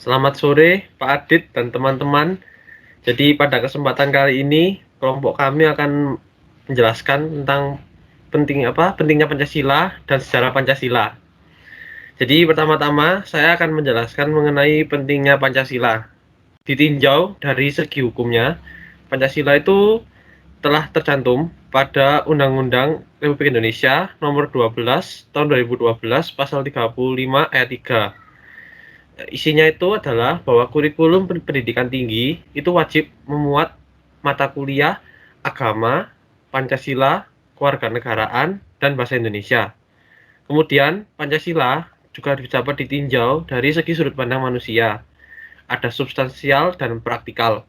Selamat sore Pak Adit dan teman-teman. Jadi pada kesempatan kali ini kelompok kami akan menjelaskan tentang pentingnya Pancasila dan sejarah Pancasila. Jadi pertama-tama saya akan menjelaskan mengenai pentingnya Pancasila. Ditinjau dari segi hukumnya, Pancasila itu telah tercantum pada Undang-Undang Republik Indonesia Nomor 12 Tahun 2012 Pasal 35 Ayat 3. Isinya itu adalah bahwa kurikulum pendidikan tinggi itu wajib memuat mata kuliah agama, Pancasila, kewarganegaraan, dan bahasa Indonesia. Kemudian, Pancasila juga dapat ditinjau dari segi sudut pandang manusia. Ada substansial dan praktikal.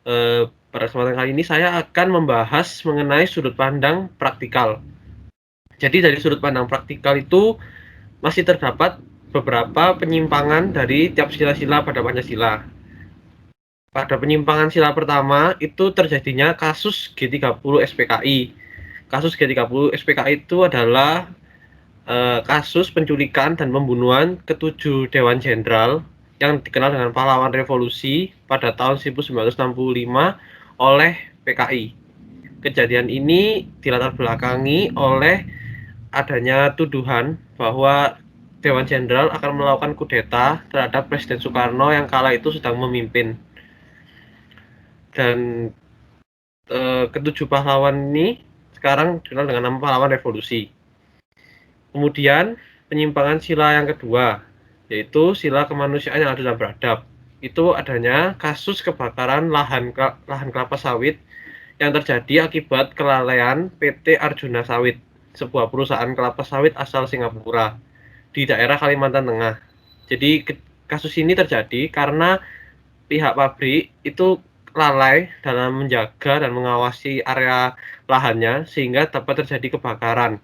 Pada kesempatan kali ini saya akan membahas mengenai sudut pandang praktikal. Jadi dari sudut pandang praktikal itu masih terdapat beberapa penyimpangan dari tiap sila-sila pada Pancasila. Pada penyimpangan sila pertama itu terjadinya kasus G30 SPKI. Kasus G30 SPKI itu adalah kasus penculikan dan pembunuhan ketujuh Dewan Jenderal yang dikenal dengan pahlawan revolusi pada tahun 1965 oleh PKI. Kejadian ini dilatar belakangi oleh adanya tuduhan bahwa Dewan Jenderal akan melakukan kudeta terhadap Presiden Soekarno yang kala itu sedang memimpin. Dan ketujuh pahlawan ini sekarang dikenal dengan nama pahlawan revolusi. Kemudian penyimpangan sila yang kedua, yaitu sila kemanusiaan yang adil dan beradab. Itu adanya kasus kebakaran lahan kelapa sawit yang terjadi akibat kelalaian PT Arjuna Sawit, sebuah perusahaan kelapa sawit asal Singapura di daerah Kalimantan Tengah. Jadi kasus ini terjadi karena pihak pabrik itu lalai dalam menjaga dan mengawasi area lahannya sehingga dapat terjadi kebakaran.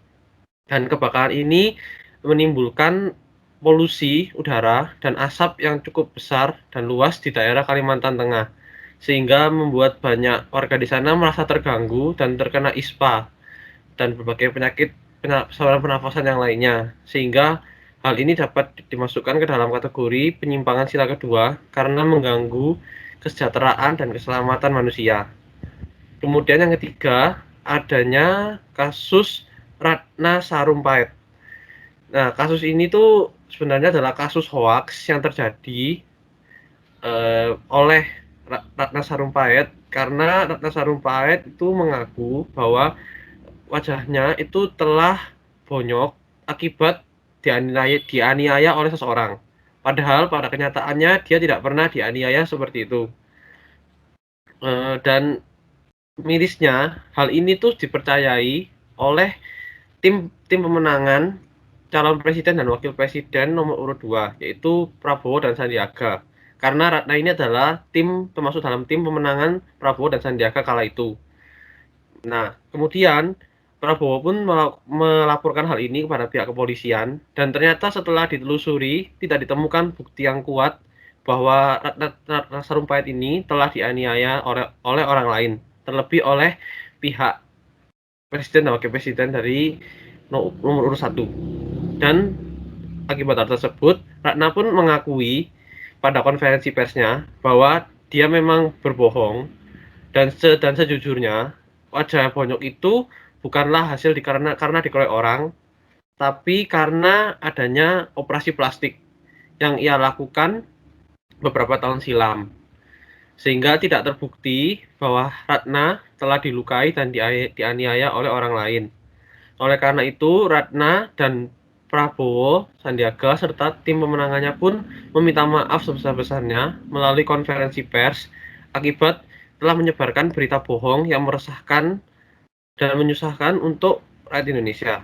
Dan kebakaran ini menimbulkan polusi udara dan asap yang cukup besar dan luas di daerah Kalimantan Tengah. Sehingga membuat banyak warga di sana merasa terganggu dan terkena ISPA dan berbagai penyakit saluran pernafasan yang lainnya. Sehingga hal ini dapat dimasukkan ke dalam kategori penyimpangan sila kedua karena mengganggu kesejahteraan dan keselamatan manusia. Kemudian yang ketiga, adanya kasus Ratna Sarumpait. Nah, kasus ini tuh sebenarnya adalah kasus hoaks yang terjadi oleh Ratna Sarumpait karena Ratna Sarumpait itu mengaku bahwa wajahnya itu telah bonyok akibat dianiaya oleh seseorang. Padahal pada kenyataannya dia tidak pernah dianiaya seperti itu. Dan mirisnya hal ini tuh dipercayai oleh tim tim pemenangan calon presiden dan wakil presiden nomor urut 2 yaitu Prabowo dan Sandiaga. Karena Ratna ini adalah termasuk dalam tim pemenangan Prabowo dan Sandiaga kala itu. Nah, kemudian Prabowo pun melaporkan hal ini kepada pihak kepolisian dan ternyata setelah ditelusuri tidak ditemukan bukti yang kuat bahwa Ratna Sarumpait ini telah dianiaya oleh orang lain, terlebih oleh pihak presiden dan wakil presiden dari nomor urut 1. Dan akibat hal tersebut, Ratna pun mengakui pada konferensi persnya bahwa dia memang berbohong dan sejujurnya wajah bonyok itu bukanlah hasil karena dikeroyok orang, tapi karena adanya operasi plastik yang ia lakukan beberapa tahun silam. Sehingga tidak terbukti bahwa Ratna telah dilukai dan dianiaya oleh orang lain. Oleh karena itu, Ratna dan Prabowo, Sandiaga, serta tim pemenangannya pun meminta maaf sebesar-besarnya melalui konferensi pers akibat telah menyebarkan berita bohong yang meresahkan dan menyusahkan untuk rakyat Indonesia.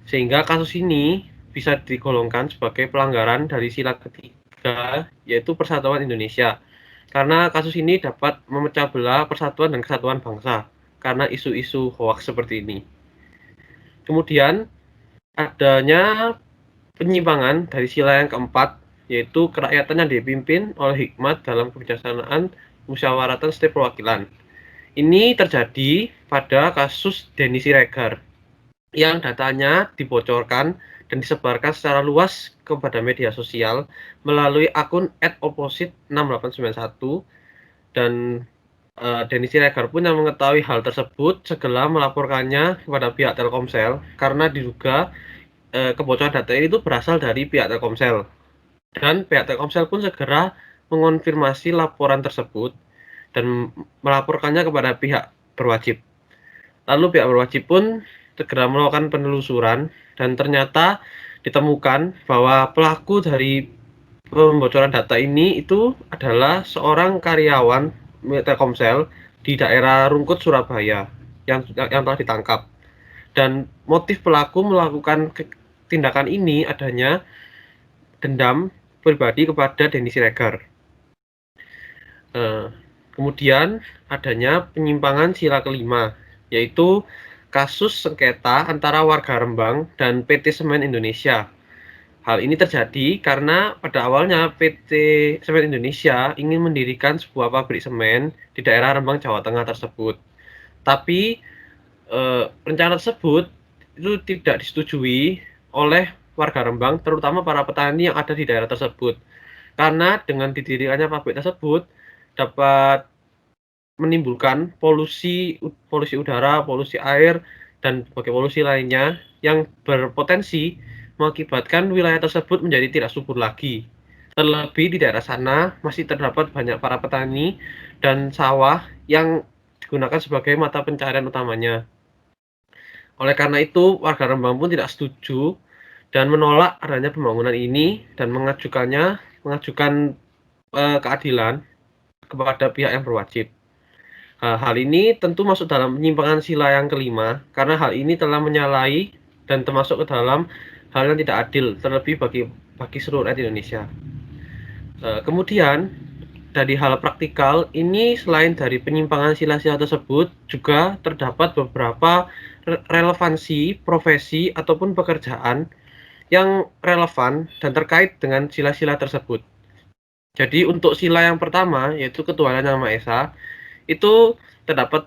Sehingga kasus ini bisa digolongkan sebagai pelanggaran dari sila ketiga, yaitu persatuan Indonesia. Karena kasus ini dapat memecah belah persatuan dan kesatuan bangsa karena isu-isu hoaks seperti ini. Kemudian adanya penyimpangan dari sila yang keempat, yaitu kerakyatan yang dipimpin oleh hikmat dalam kebijaksanaan musyawaratan setiap perwakilan. Ini terjadi pada kasus Denny Siregar. yang datanya dibocorkan dan disebarkan secara luas kepada media sosial melalui akun @opposite6891 dan Denny Siregar pun yang mengetahui hal tersebut segera melaporkannya kepada pihak Telkomsel karena diduga kebocoran data ini itu berasal dari pihak Telkomsel. Dan pihak Telkomsel pun segera mengonfirmasi laporan tersebut dan melaporkannya kepada pihak berwajib. Lalu pihak berwajib pun segera melakukan penelusuran dan ternyata ditemukan bahwa pelaku dari pembocoran data ini itu adalah seorang karyawan Telkomsel di daerah Rungkut, Surabaya yang telah ditangkap. Dan motif pelaku melakukan tindakan ini adanya dendam pribadi kepada Denny Siregar. Kemudian adanya penyimpangan sila kelima, yaitu kasus sengketa antara warga Rembang dan PT Semen Indonesia. Hal ini terjadi karena pada awalnya PT Semen Indonesia ingin mendirikan sebuah pabrik semen di daerah Rembang, Jawa Tengah tersebut. Tapi rencana tersebut itu tidak disetujui oleh warga Rembang, terutama para petani yang ada di daerah tersebut. Karena dengan didirikannya pabrik tersebut dapat menimbulkan polusi udara, polusi air, dan berbagai polusi lainnya yang berpotensi mengakibatkan wilayah tersebut menjadi tidak subur lagi. Terlebih di daerah sana masih terdapat banyak para petani dan sawah yang digunakan sebagai mata pencaharian utamanya. Oleh karena itu, warga Rembang pun tidak setuju dan menolak adanya pembangunan ini dan mengajukan keadilan kepada pihak yang berwajib. Hal ini tentu masuk dalam penyimpangan sila yang kelima, karena hal ini telah menyalahi dan termasuk ke dalam hal yang tidak adil, terlebih bagi seluruh rakyat Indonesia. Kemudian dari hal praktikal ini, selain dari penyimpangan sila-sila tersebut, juga terdapat beberapa relevansi profesi ataupun pekerjaan yang relevan dan terkait dengan sila-sila tersebut. Jadi untuk sila yang pertama, yaitu ketuhanan Yang Maha Esa, itu terdapat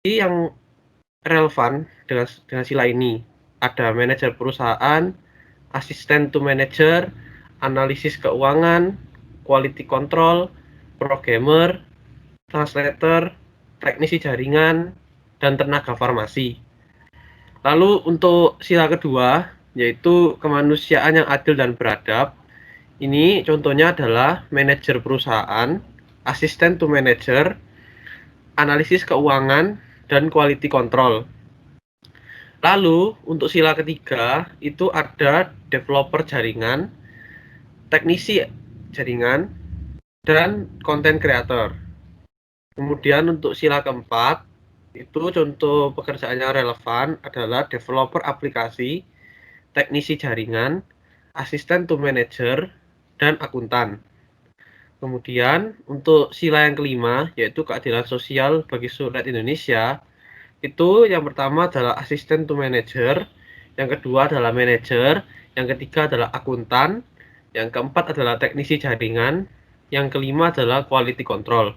yang relevan dengan sila ini. Ada manajer perusahaan, asisten to manager, analisis keuangan, quality control, programmer, translator, teknisi jaringan, dan tenaga farmasi. Lalu untuk sila kedua, yaitu kemanusiaan yang adil dan beradab. Ini contohnya adalah manajer perusahaan, asisten to manager, analisis keuangan, dan quality control. Lalu untuk sila ketiga itu ada developer jaringan, teknisi jaringan, dan content creator. Kemudian untuk sila keempat itu contoh pekerjaan yang relevan adalah developer aplikasi, teknisi jaringan, asisten to manager, dan akuntan. Kemudian untuk sila yang kelima yaitu keadilan sosial bagi seluruh rakyat Indonesia, itu yang pertama adalah asisten to manager, yang kedua adalah manajer, yang ketiga adalah akuntan, yang keempat adalah teknisi jaringan, yang kelima adalah quality control.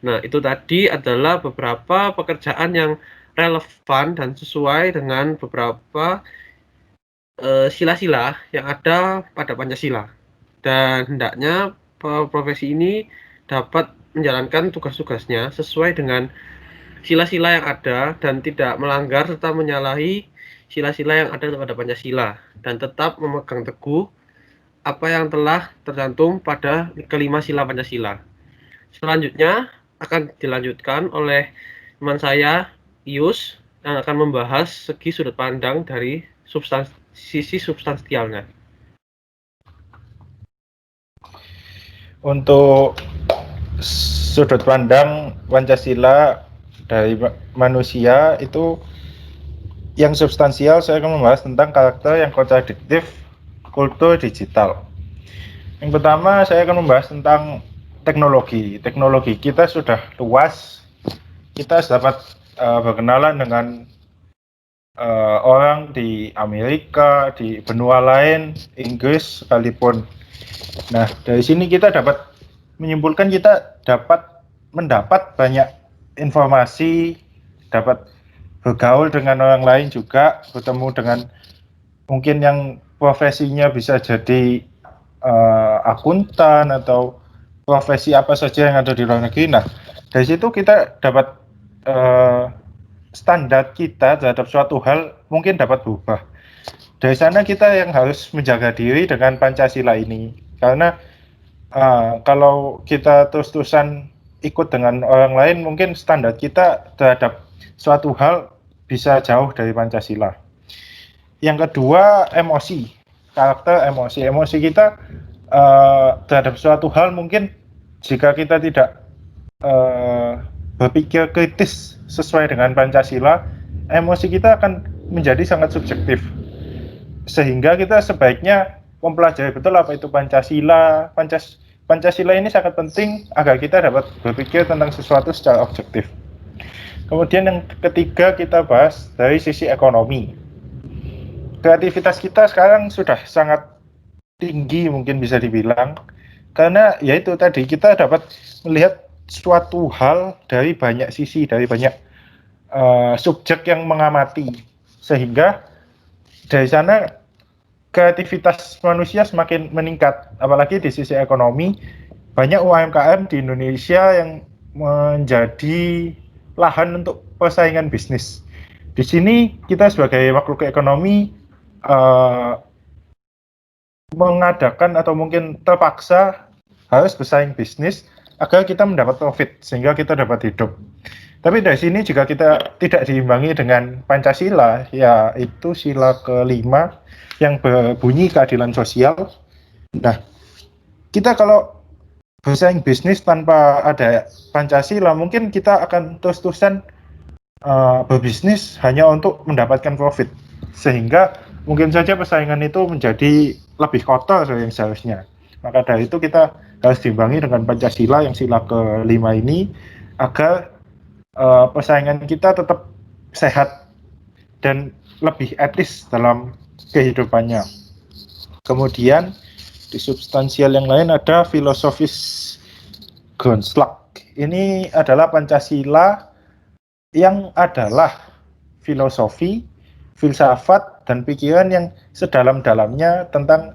Nah, itu tadi adalah beberapa pekerjaan yang relevan dan sesuai dengan beberapa sila-sila yang ada pada Pancasila. Dan hendaknya profesi ini dapat menjalankan tugas-tugasnya sesuai dengan sila-sila yang ada dan tidak melanggar serta menyalahi sila-sila yang ada pada Pancasila, dan tetap memegang teguh apa yang telah tercantum pada kelima sila Pancasila. Selanjutnya akan dilanjutkan oleh teman saya, Ius, yang akan membahas segi sudut pandang dari sisi substansialnya. Untuk sudut pandang Pancasila dari manusia itu yang substansial, saya akan membahas tentang karakter yang kontradiktif kultur digital. Yang pertama, saya akan membahas tentang teknologi. Teknologi kita sudah luas, kita dapat berkenalan dengan orang di Amerika, di benua lain, Inggris sekalipun. Nah, dari sini kita dapat menyimpulkan kita dapat mendapat banyak informasi, dapat bergaul dengan orang lain juga, bertemu dengan mungkin yang profesinya bisa jadi akuntan atau profesi apa saja yang ada di luar negeri. Nah, dari situ kita dapat standar kita terhadap suatu hal mungkin dapat berubah. Dari sana kita yang harus menjaga diri dengan Pancasila ini, karena kalau kita terus-terusan ikut dengan orang lain, mungkin standar kita terhadap suatu hal bisa jauh dari Pancasila. Yang kedua, emosi, karakter emosi. Emosi kita terhadap suatu hal mungkin jika kita tidak berpikir kritis sesuai dengan Pancasila, emosi kita akan menjadi sangat subjektif. Sehingga kita sebaiknya mempelajari betul apa itu Pancasila. Pancasila ini sangat penting agar kita dapat berpikir tentang sesuatu secara objektif. Kemudian yang ketiga kita bahas dari sisi ekonomi. Kreativitas kita sekarang sudah sangat tinggi mungkin bisa dibilang, karena yaitu tadi kita dapat melihat suatu hal dari banyak sisi, dari banyak subjek yang mengamati, sehingga dari sana kreativitas manusia semakin meningkat, apalagi di sisi ekonomi. Banyak UMKM di Indonesia yang menjadi lahan untuk persaingan bisnis. Di sini kita sebagai makhluk ekonomi mengadakan atau mungkin terpaksa harus bersaing bisnis agar kita mendapat profit sehingga kita dapat hidup. Tapi dari sini juga kita tidak diimbangi dengan Pancasila, yaitu sila kelima yang berbunyi keadilan sosial. Nah, kita kalau bersaing bisnis tanpa ada Pancasila, mungkin kita akan terus-terusan berbisnis hanya untuk mendapatkan profit, sehingga mungkin saja persaingan itu menjadi lebih kotor yang seharusnya. Maka dari itu kita harus diimbangi dengan Pancasila yang sila kelima ini agar persaingan kita tetap sehat dan lebih etis dalam kehidupannya. Kemudian di substansial yang lain ada filosofis Grundslag. Ini adalah Pancasila yang adalah filosofi, filsafat, dan pikiran yang sedalam-dalamnya tentang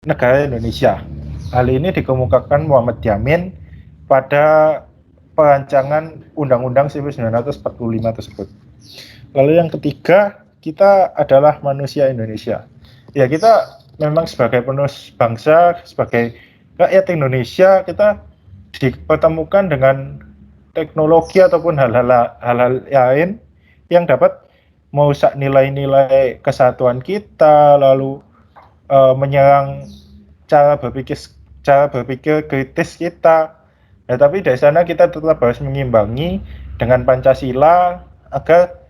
negara Indonesia. Hal ini dikemukakan Muhammad Yamin pada perancangan Undang-Undang 1945 tersebut. Lalu yang ketiga, kita adalah manusia Indonesia. Ya, kita memang sebagai penerus bangsa, sebagai rakyat Indonesia, kita dipertemukan dengan teknologi ataupun hal-hal lain yang dapat merusak nilai-nilai kesatuan kita, lalu menyerang cara berpikir kritis kita. Nah, tapi dari sana kita tetap harus mengimbangi dengan Pancasila agar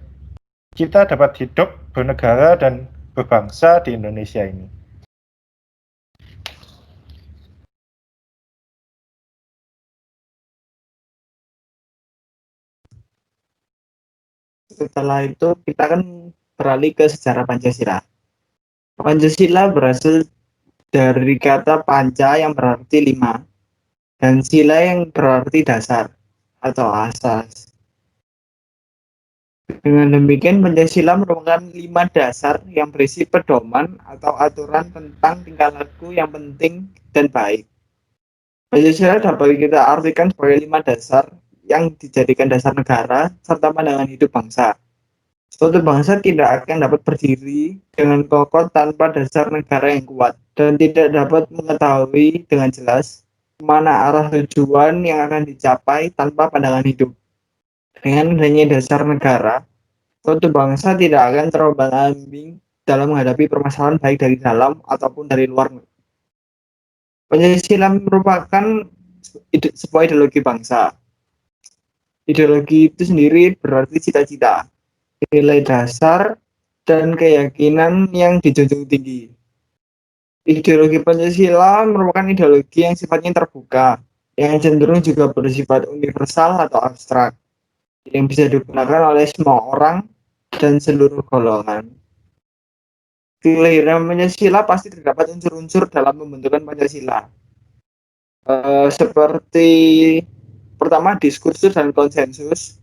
kita dapat hidup bernegara dan berbangsa di Indonesia ini. Setelah itu kita kan beralih ke sejarah Pancasila. Pancasila berasal dari kata panca yang berarti 5 dan sila yang berarti dasar atau asas. Dengan demikian Pancasila merupakan 5 dasar yang berisi pedoman atau aturan tentang tingkah laku yang penting dan baik. Pancasila dapat kita artikan sebagai 5 dasar yang dijadikan dasar negara serta pandangan hidup bangsa. Suatu bangsa tidak akan dapat berdiri dengan kokoh tanpa dasar negara yang kuat dan tidak dapat mengetahui dengan jelas mana arah tujuan yang akan dicapai tanpa pandangan hidup. Dengan adanya dasar negara, suatu bangsa tidak akan terombang-ambing dalam menghadapi permasalahan baik dari dalam ataupun dari luar. Pancasila merupakan sebuah ideologi bangsa. Ideologi itu sendiri berarti cita-cita, nilai dasar, dan keyakinan yang dijunjung tinggi. Ideologi Pancasila merupakan ideologi yang sifatnya terbuka, yang cenderung juga bersifat universal atau abstrak, yang bisa digunakan oleh semua orang dan seluruh golongan. Kelahiran Pancasila pasti terdapat unsur-unsur dalam pembentukan Pancasila. Seperti pertama diskursus dan konsensus,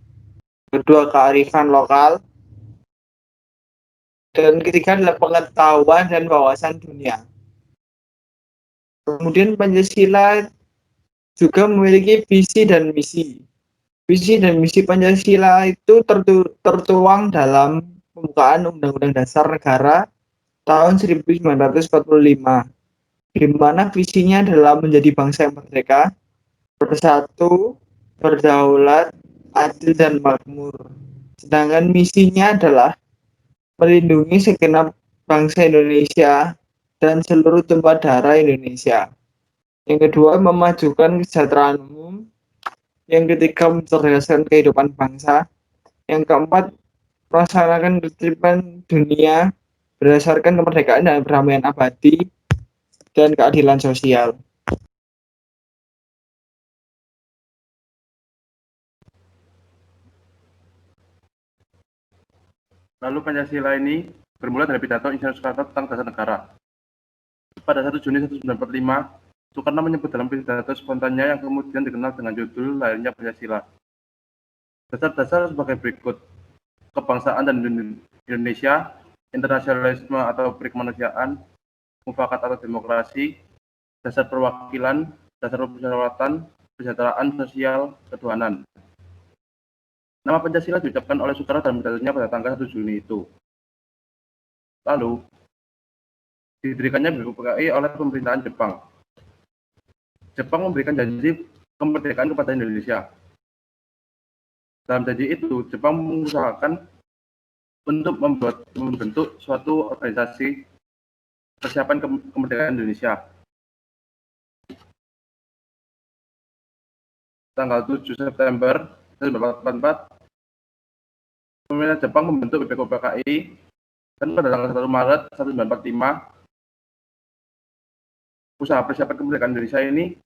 kedua kearifan lokal, dan ketiga adalah pengetahuan dan wawasan dunia. Kemudian Pancasila juga memiliki visi dan misi. Visi dan misi Pancasila itu tertuang dalam pembukaan Undang-Undang Dasar Negara tahun 1945, di mana visinya adalah menjadi bangsa yang merdeka, bersatu, berdaulat, adil, dan makmur. Sedangkan misinya adalah melindungi segenap bangsa Indonesia dan seluruh tumpah darah Indonesia. Yang kedua, memajukan kesejahteraan umum. Yang ketiga, mencerdaskan kehidupan bangsa. Yang keempat, melaksanakan ketertiban dunia berdasarkan kemerdekaan dan perdamaian abadi dan keadilan sosial. Lalu Pancasila ini bermula dari pidato Insinyur Soekarno tentang dasar negara. Pada 1 Juni 1945, Soekarno menyebut dalam pidato spontannya yang kemudian dikenal dengan judul lahirnya Pancasila. Dasar-dasar sebagai berikut: kebangsaan dan Indonesia, internasionalisme atau perikemanusiaan, mufakat atau demokrasi, dasar perwakilan, dasar permusyawaratan, kesejahteraan sosial, ketuhanan. Nama Pancasila diucapkan oleh Soekarno dalam pidatonya pada tanggal 1 Juni itu. Lalu, didirikannya BPUPKI oleh pemerintahan Jepang. Jepang memberikan janji kemerdekaan kepada Indonesia. Dalam janji itu, Jepang mengusahakan untuk membentuk suatu organisasi persiapan kemerdekaan Indonesia. Tanggal 7 September 1944, pemerintah Jepang membentuk BPUPKI, dan pada tanggal 1 Maret 1945, usaha persiapan kemerdekaan Indonesia ini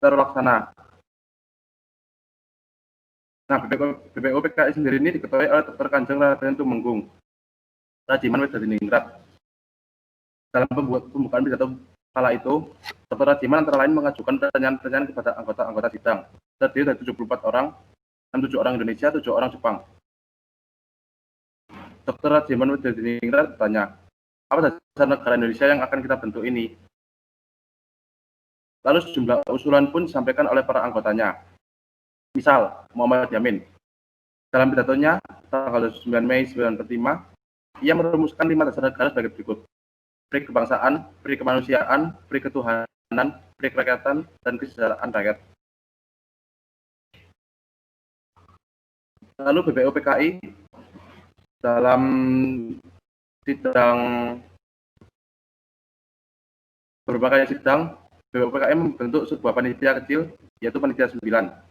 terlaksana. Nah, BPUPKI sendiri ini diketuai oleh Dr. Kanjeng Raden Tumenggung, Rajiman Wedadiningrat. Dalam pembukaan pidato kala itu, Dr. Rajiman antara lain mengajukan pertanyaan-pertanyaan kepada anggota-anggota sidang, terdiri dari 74 orang, 67 orang Indonesia, 7 orang Jepang. Dr. Rajiman Wedadiningrat bertanya, apa dasar negara Indonesia yang akan kita bentuk ini? Lalu sejumlah usulan pun disampaikan oleh para anggotanya. Misal, Muhammad Yamin. Dalam pidatonya, tanggal 9 Mei 1945, ia merumuskan 5 dasar negara sebagai berikut: peri kebangsaan, peri kemanusiaan, peri ketuhanan, peri kerakyatan, dan kesejahteraan rakyat. Lalu BPUPKI dalam sidang, beberapa kali sidang, BPUPKI membentuk sebuah panitia kecil, yaitu panitia 9.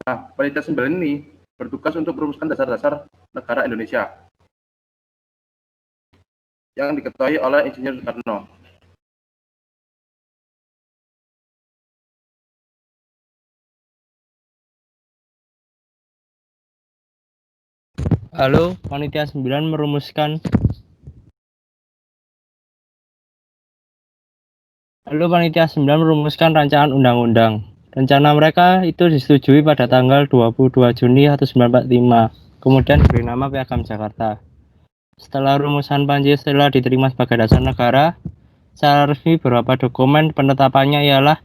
Nah, panitia 9 ini bertugas untuk merumuskan dasar-dasar negara Indonesia yang diketuai oleh Insinyur Soekarno. Lalu panitia 9 merumuskan rancangan undang-undang. Rencana mereka itu disetujui pada tanggal 22 Juni 1945, kemudian diberi nama Piagam Jakarta. Setelah rumusan Pancasila diterima sebagai dasar negara, secara resmi beberapa dokumen penetapannya ialah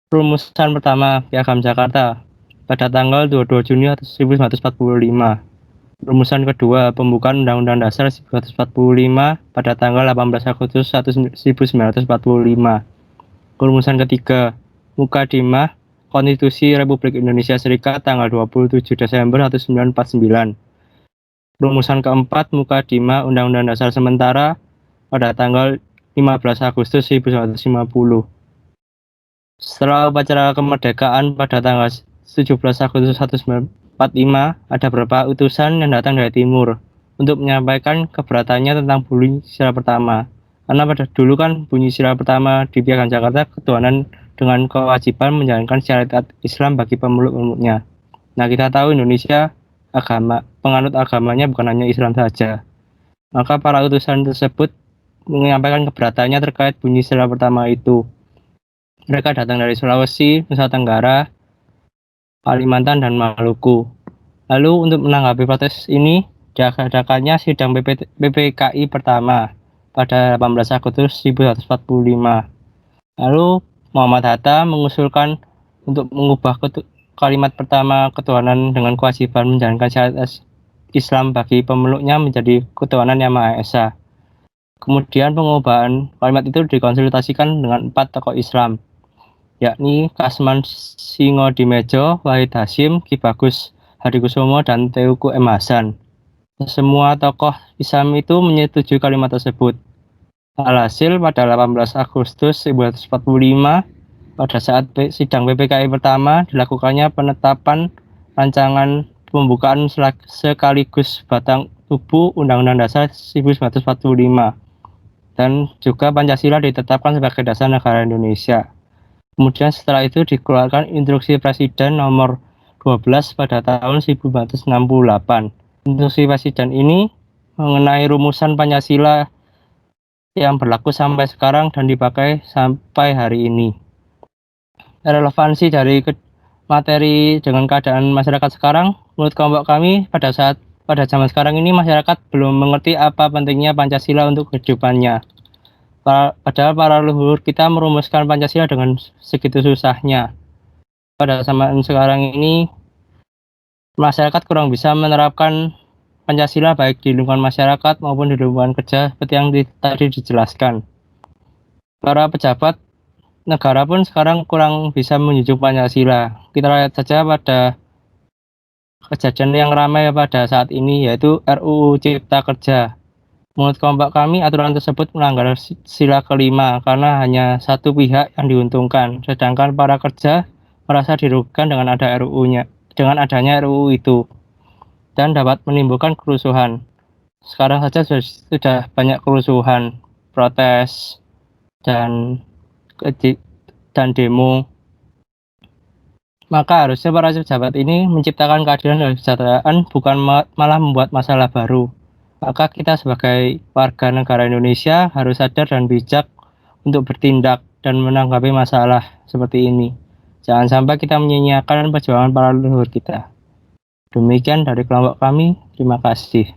rumusan pertama Piagam Jakarta pada tanggal 22 Juni 1945. Rumusan kedua pembukaan Undang-Undang Dasar 1945 pada tanggal 18 Agustus 1945. Rumusan ketiga Mukadimah Konstitusi Republik Indonesia Serikat tanggal 27 Desember 1949. Rumusan keempat Mukadimah Undang-Undang Dasar Sementara pada tanggal 15 Agustus 1950. Setelah upacara kemerdekaan pada tanggal 17 Agustus 1945, ada beberapa utusan yang datang dari timur untuk menyampaikan keberatannya tentang bunyi sila pertama. Karena pada dulu kan bunyi sila pertama di Piagam Jakarta ketuhanan dengan kewajiban menjalankan syariat Islam bagi pemeluk-pemeluknya. Nah, kita tahu Indonesia penganut agamanya bukan hanya Islam saja. Maka para utusan tersebut menyampaikan keberatannya terkait bunyi sila pertama itu. Mereka datang dari Sulawesi, Nusa Tenggara, Kalimantan, dan Maluku. Lalu untuk menanggapi protes ini, diadakannya sidang PPKI pertama pada 18 Agustus 1945. Lalu Muhammad Hatta mengusulkan untuk mengubah kalimat pertama ketuhanan dengan kewajiban menjalankan syariat Islam bagi pemeluknya menjadi ketuhanan yang Maha Esa. Kemudian pengubahan kalimat itu dikonsultasikan dengan 4 tokoh Islam, yakni Kasman Singodimedjo, Wahid Hasyim, Ki Bagus Hadikusumo, dan Teuku M. Hasan. Semua tokoh Islam itu menyetujui kalimat tersebut. Alhasil pada 18 Agustus 1945, pada saat sidang PPKI pertama, dilakukannya penetapan rancangan pembukaan sekaligus batang tubuh Undang-Undang Dasar 1945, dan juga Pancasila ditetapkan sebagai dasar negara Indonesia. Kemudian setelah itu dikeluarkan Instruksi Presiden nomor 12 pada tahun 1968. Instruksi Presiden ini mengenai rumusan Pancasila yang berlaku sampai sekarang dan dipakai sampai hari ini. Relevansi dari materi dengan keadaan masyarakat sekarang, menurut kelompok kami, pada zaman sekarang ini masyarakat belum mengerti apa pentingnya Pancasila untuk kehidupannya. Padahal para leluhur kita merumuskan Pancasila dengan segitu susahnya. Pada zaman sekarang ini, masyarakat kurang bisa menerapkan Pancasila baik di lingkungan masyarakat maupun di lingkungan kerja seperti yang tadi dijelaskan. Para pejabat negara pun sekarang kurang bisa menjunjung Pancasila. Kita lihat saja pada kejadian yang ramai pada saat ini, yaitu RUU Cipta Kerja. Menurut kelompok kami, aturan tersebut melanggar sila kelima karena hanya satu pihak yang diuntungkan, sedangkan para kerja merasa dirugikan dengan adanya RUU itu, dan dapat menimbulkan kerusuhan. Sekarang saja sudah banyak kerusuhan, protes, dan demo. Maka harusnya para pejabat ini menciptakan keadilan dan kesejahteraan, bukan malah membuat masalah baru. Maka kita sebagai warga negara Indonesia harus sadar dan bijak untuk bertindak dan menanggapi masalah seperti ini. Jangan sampai kita menyia-nyiakan perjuangan para leluhur kita. Demikian dari kelompok kami, terima kasih.